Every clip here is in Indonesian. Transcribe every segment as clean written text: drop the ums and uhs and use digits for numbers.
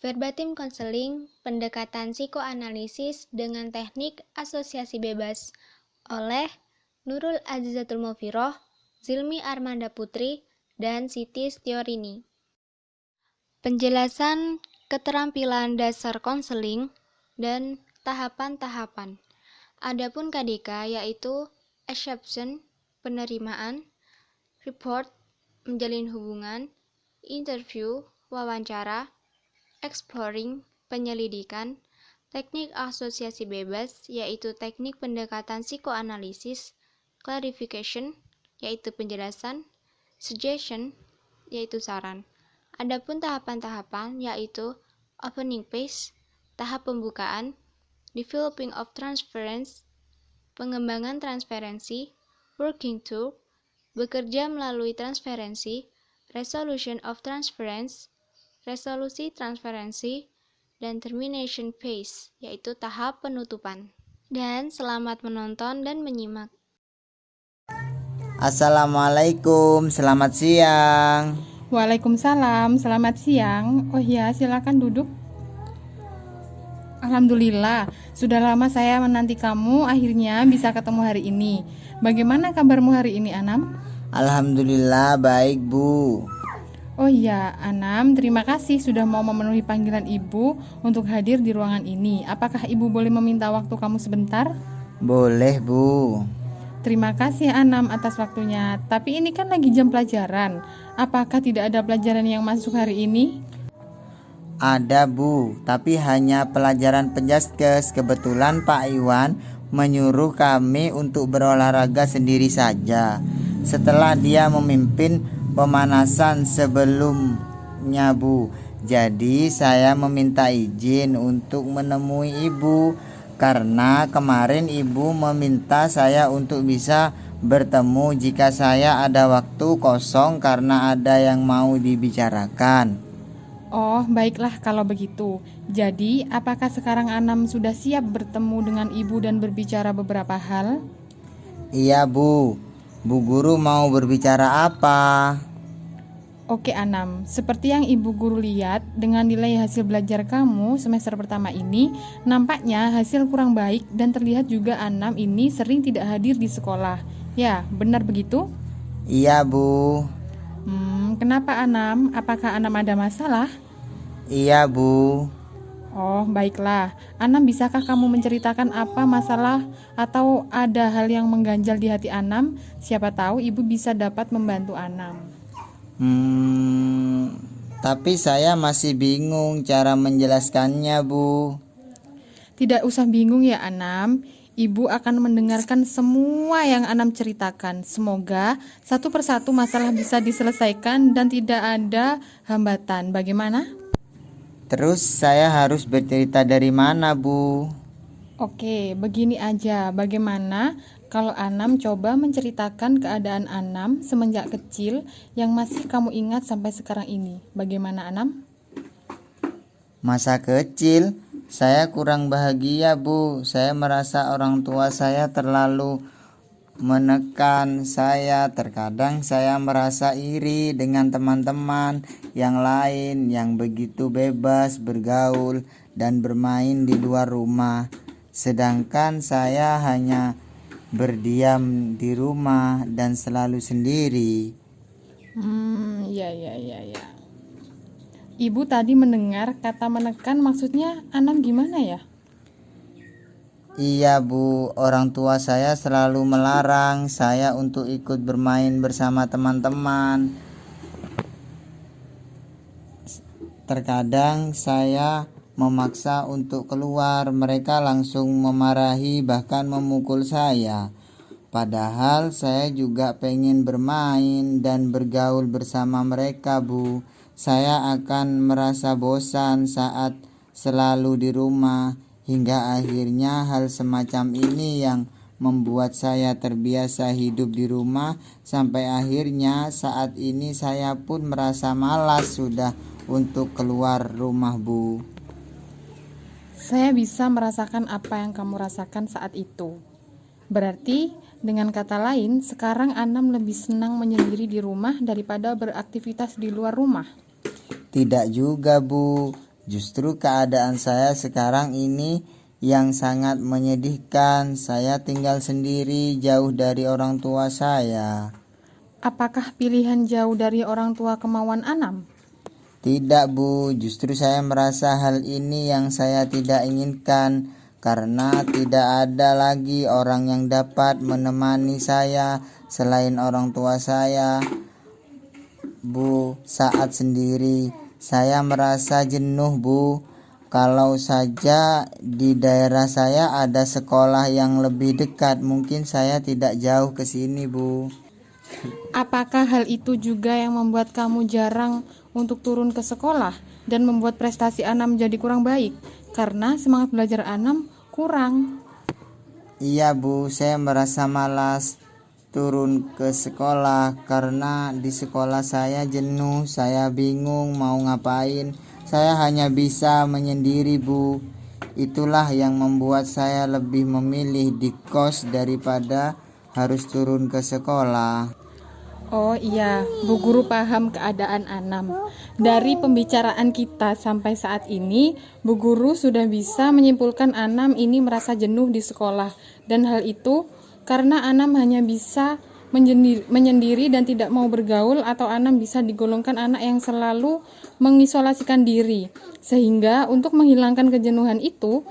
Verbatim counseling, pendekatan psikoanalisis dengan teknik asosiasi bebas oleh Nurul Azizatul Mofiroh, Zilmi Armanda Putri, dan Siti Stiorini. Penjelasan keterampilan dasar konseling dan tahapan-tahapan. Adapun KDK yaitu acceptance, penerimaan, report, menjalin hubungan, interview, wawancara, exploring, penyelidikan, teknik asosiasi bebas, yaitu teknik pendekatan psikoanalisis, clarification, yaitu penjelasan, suggestion, yaitu saran. Adapun tahapan-tahapan, yaitu opening phase, tahap pembukaan, developing of transference, pengembangan transferensi, working to, bekerja melalui transferensi, resolution of transference, resolusi transferensi, dan termination phase, yaitu tahap penutupan. Dan selamat menonton dan menyimak. Assalamualaikum, selamat siang. Waalaikumsalam, selamat siang. Oh ya, silakan duduk. Alhamdulillah, sudah lama saya menanti kamu, akhirnya bisa ketemu hari ini. Bagaimana kabarmu hari ini, Anam? Alhamdulillah baik, Bu. Oh iya, Anam, terima kasih sudah mau memenuhi panggilan Ibu untuk hadir di ruangan ini. Apakah Ibu boleh meminta waktu kamu sebentar? Boleh, Bu. Terima kasih Anam atas waktunya. Tapi ini kan lagi jam pelajaran. Apakah tidak ada pelajaran yang masuk hari ini? Ada, Bu, tapi hanya pelajaran penjaskes. Kebetulan Pak Iwan menyuruh kami untuk berolahraga sendiri saja. Setelah dia memimpin pemanasan sebelumnya, Bu. Jadi saya meminta izin untuk menemui Ibu karena kemarin Ibu meminta saya untuk bisa bertemu jika saya ada waktu kosong karena ada yang mau dibicarakan. Oh, baiklah kalau begitu. Jadi, apakah sekarang Anam sudah siap bertemu dengan Ibu dan berbicara beberapa hal? Iya, Bu. Bu Guru mau berbicara apa? Oke Anam, seperti yang Ibu Guru lihat, dengan nilai hasil belajar kamu semester pertama ini, nampaknya hasil kurang baik dan terlihat juga Anam ini sering tidak hadir di sekolah. Ya, benar begitu? Iya, Bu. Kenapa Anam? Apakah Anam ada masalah? Iya, Bu. Oh, baiklah. Anam, bisakah kamu menceritakan apa masalah atau ada hal yang mengganjal di hati Anam? Siapa tahu Ibu bisa dapat membantu Anam. Tapi saya masih bingung cara menjelaskannya, Bu. Tidak usah bingung ya Anam. Ibu akan mendengarkan semua yang Anam ceritakan. Semoga satu persatu masalah bisa diselesaikan dan tidak ada hambatan. Bagaimana? Terus saya harus bercerita dari mana, Bu? Oke, begini aja. Bagaimana kalau Anam coba menceritakan keadaan Anam semenjak kecil yang masih kamu ingat sampai sekarang ini? Bagaimana Anam? Masa kecil, saya kurang bahagia, Bu. Saya merasa orang tua saya terlalu menekan saya. Terkadang saya merasa iri dengan teman-teman yang lain yang begitu bebas bergaul dan bermain di luar rumah. Sedangkan saya hanya berdiam di rumah dan selalu sendiri. Ya. Ibu tadi mendengar kata menekan, maksudnya Anam gimana ya? Iya, Bu, orang tua saya selalu melarang saya untuk ikut bermain bersama teman-teman. Terkadang saya memaksa untuk keluar, mereka langsung memarahi bahkan memukul saya. Padahal saya juga pengen bermain dan bergaul bersama mereka, Bu. Saya akan merasa bosan saat selalu di rumah. Hingga akhirnya hal semacam ini yang membuat saya terbiasa hidup di rumah. Sampai akhirnya saat ini saya pun merasa malas sudah untuk keluar rumah, Bu. Saya bisa merasakan apa yang kamu rasakan saat itu. Berarti dengan kata lain, sekarang Anam lebih senang menyendiri di rumah daripada beraktivitas di luar rumah. Tidak juga, Bu. Justru keadaan saya sekarang ini yang sangat menyedihkan. Saya tinggal sendiri jauh dari orang tua saya. Apakah pilihan jauh dari orang tua kemauan Anam? Tidak, Bu, justru saya merasa hal ini yang saya tidak inginkan karena tidak ada lagi orang yang dapat menemani saya selain orang tua saya. Bu, saat sendiri saya merasa jenuh, Bu. Kalau saja di daerah saya ada sekolah yang lebih dekat, mungkin saya tidak jauh ke sini, Bu. Apakah hal itu juga yang membuat kamu jarang untuk turun ke sekolah dan membuat prestasi Anam jadi kurang baik? Karena semangat belajar Anam kurang. Iya, Bu, saya merasa malas turun ke sekolah karena di sekolah saya jenuh, saya bingung mau ngapain. Saya hanya bisa menyendiri, Bu. Itulah yang membuat saya lebih memilih di kos daripada harus turun ke sekolah. Oh iya, Bu Guru paham keadaan Anam. Dari pembicaraan kita sampai saat ini, Bu Guru sudah bisa menyimpulkan Anam ini merasa jenuh di sekolah. Dan hal itu karena Anam hanya bisa menyendiri dan tidak mau bergaul, atau Anam bisa digolongkan anak yang selalu mengisolasikan diri. Sehingga untuk menghilangkan kejenuhan itu,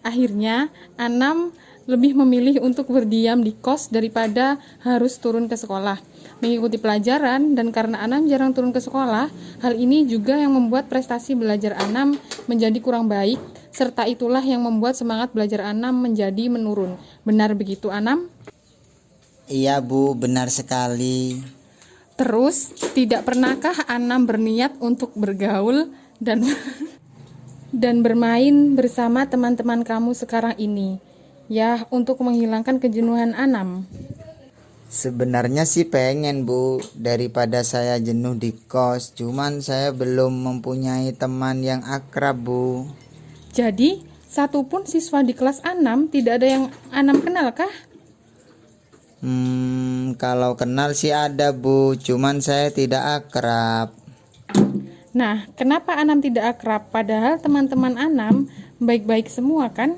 akhirnya Anam lebih memilih untuk berdiam di kos daripada harus turun ke sekolah mengikuti pelajaran. Dan karena Anam jarang turun ke sekolah, hal ini juga yang membuat prestasi belajar Anam menjadi kurang baik, serta itulah yang membuat semangat belajar Anam menjadi menurun. Benar begitu, Anam? Iya, Bu, benar sekali. Terus, tidak pernahkah Anam berniat untuk bergaul dan bermain bersama teman-teman kamu sekarang ini? Ya, untuk menghilangkan kejenuhan Anam. Sebenarnya sih pengen, Bu, daripada saya jenuh di kos. Cuman saya belum mempunyai teman yang akrab, Bu. Jadi, satupun siswa di kelas Anam tidak ada yang Anam kenal kah? Kalau kenal sih ada, Bu. Cuman saya tidak akrab. Nah, kenapa Anam tidak akrab? Padahal teman-teman Anam baik-baik semua kan?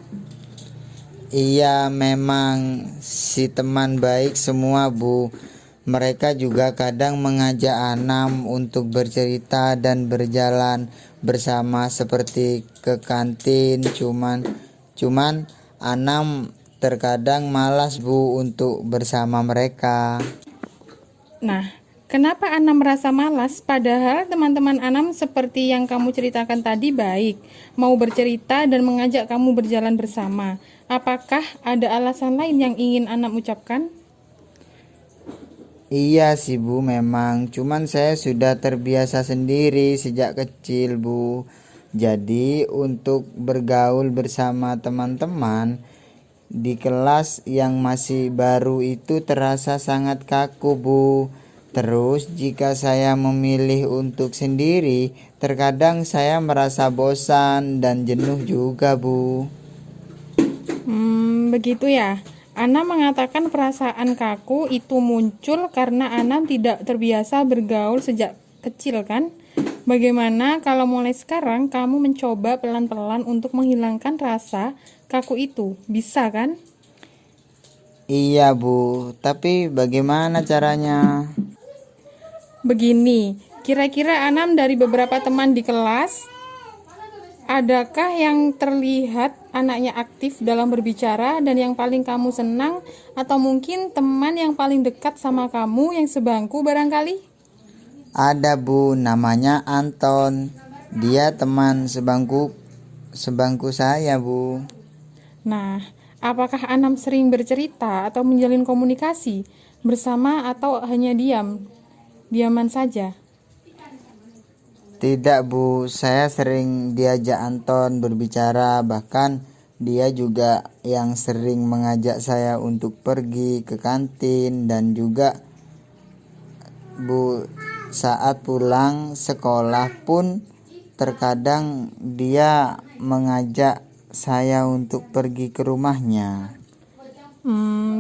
Iya, memang si teman baik semua, Bu. Mereka juga kadang mengajak Anam untuk bercerita dan berjalan bersama seperti ke kantin. Cuman Anam terkadang malas, Bu, untuk bersama mereka. Nah, kenapa Anam merasa malas? Padahal teman-teman Anam seperti yang kamu ceritakan tadi baik, mau bercerita dan mengajak kamu berjalan bersama. Apakah ada alasan lain yang ingin Anam ucapkan? Iya sih, Bu, memang. Cuman saya sudah terbiasa sendiri sejak kecil, Bu. Jadi untuk bergaul bersama teman-teman di kelas yang masih baru itu terasa sangat kaku, Bu. Terus jika saya memilih untuk sendiri, terkadang saya merasa bosan dan jenuh juga, Bu. Begitu ya. Anam mengatakan perasaan kaku itu muncul karena Anam tidak terbiasa bergaul sejak kecil kan? Bagaimana kalau mulai sekarang kamu mencoba pelan-pelan untuk menghilangkan rasa kaku itu? Bisa kan? Iya, Bu. Tapi bagaimana caranya? Begini, kira-kira Anam dari beberapa teman di kelas, adakah yang terlihat anaknya aktif dalam berbicara dan yang paling kamu senang, atau mungkin teman yang paling dekat sama kamu yang sebangku barangkali? Ada, Bu, namanya Anton. Dia teman sebangku saya, Bu. Nah, apakah Anam sering bercerita atau menjalin komunikasi bersama atau hanya diaman saja? Tidak, Bu, saya sering diajak Anton berbicara, bahkan dia juga yang sering mengajak saya untuk pergi ke kantin. Dan juga, Bu, saat pulang sekolah pun terkadang dia mengajak saya untuk pergi ke rumahnya.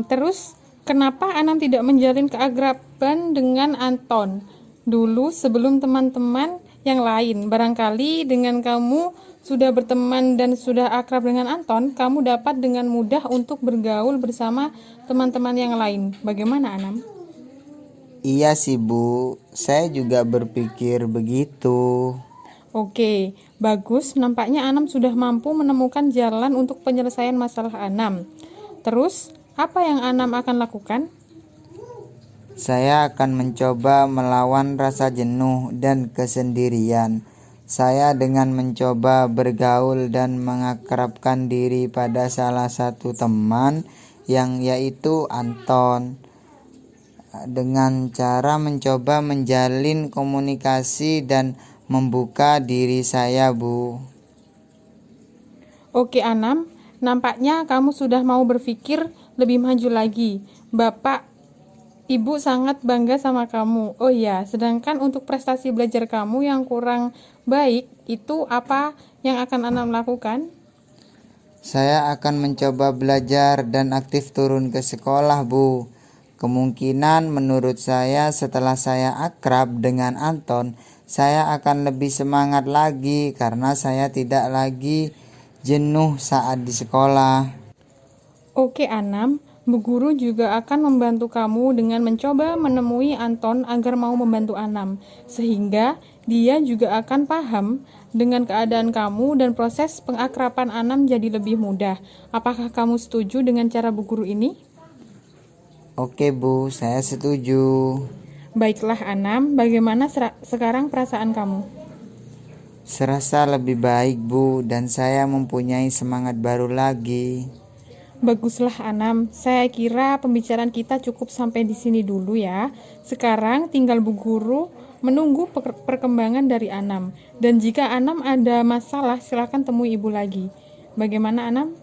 Terus kenapa Anam tidak menjalin keakraban dengan Anton dulu sebelum teman-teman yang lain. Barangkali dengan kamu sudah berteman dan sudah akrab dengan Anton, kamu dapat dengan mudah untuk bergaul bersama teman-teman yang lain. Bagaimana, Anam? Iya sih Bu, saya juga berpikir begitu. Oke, bagus. Nampaknya Anam sudah mampu menemukan jalan untuk penyelesaian masalah Anam. Terus, apa yang Anam akan lakukan? Saya akan mencoba melawan rasa jenuh dan kesendirian. Saya dengan mencoba bergaul dan mengakrabkan diri pada salah satu teman yang yaitu Anton. Dengan cara mencoba menjalin komunikasi dan membuka diri saya, Bu. Oke, Anam. Nampaknya kamu sudah mau berpikir lebih maju lagi. Bapak, Ibu sangat bangga sama kamu. Oh iya, sedangkan untuk prestasi belajar kamu yang kurang baik, itu apa yang akan Anam lakukan? Saya akan mencoba belajar dan aktif turun ke sekolah, Bu. Kemungkinan menurut saya setelah saya akrab dengan Anton, saya akan lebih semangat lagi karena saya tidak lagi jenuh saat di sekolah. Oke, Anam. Bu Guru juga akan membantu kamu dengan mencoba menemui Anton agar mau membantu Anam, sehingga dia juga akan paham dengan keadaan kamu dan proses pengakraban Anam jadi lebih mudah. Apakah kamu setuju dengan cara Bu Guru ini? Oke Bu, saya setuju. Baiklah, Anam, bagaimana sekarang perasaan kamu? Serasa lebih baik Bu, dan saya mempunyai semangat baru lagi. Baguslah, Anam. Saya kira pembicaraan kita cukup sampai di sini dulu ya. Sekarang tinggal Bu Guru menunggu perkembangan dari Anam. Dan jika Anam ada masalah, silakan temui Ibu lagi. Bagaimana, Anam?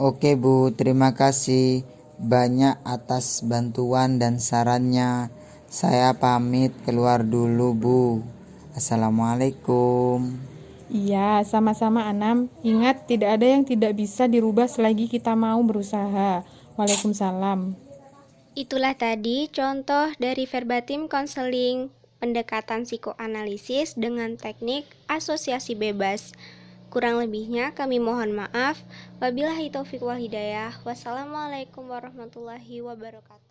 Oke Bu, terima kasih banyak atas bantuan dan sarannya. Saya pamit keluar dulu Bu. Assalamualaikum. Iya, sama-sama, Anam. Ingat, tidak ada yang tidak bisa dirubah selagi kita mau berusaha. Waalaikumsalam. Itulah tadi contoh dari verbatim counseling pendekatan psikoanalisis dengan teknik asosiasi bebas. Kurang lebihnya kami mohon maaf. Wabillahi taufiq wal hidayah. Wassalamualaikum warahmatullahi wabarakatuh.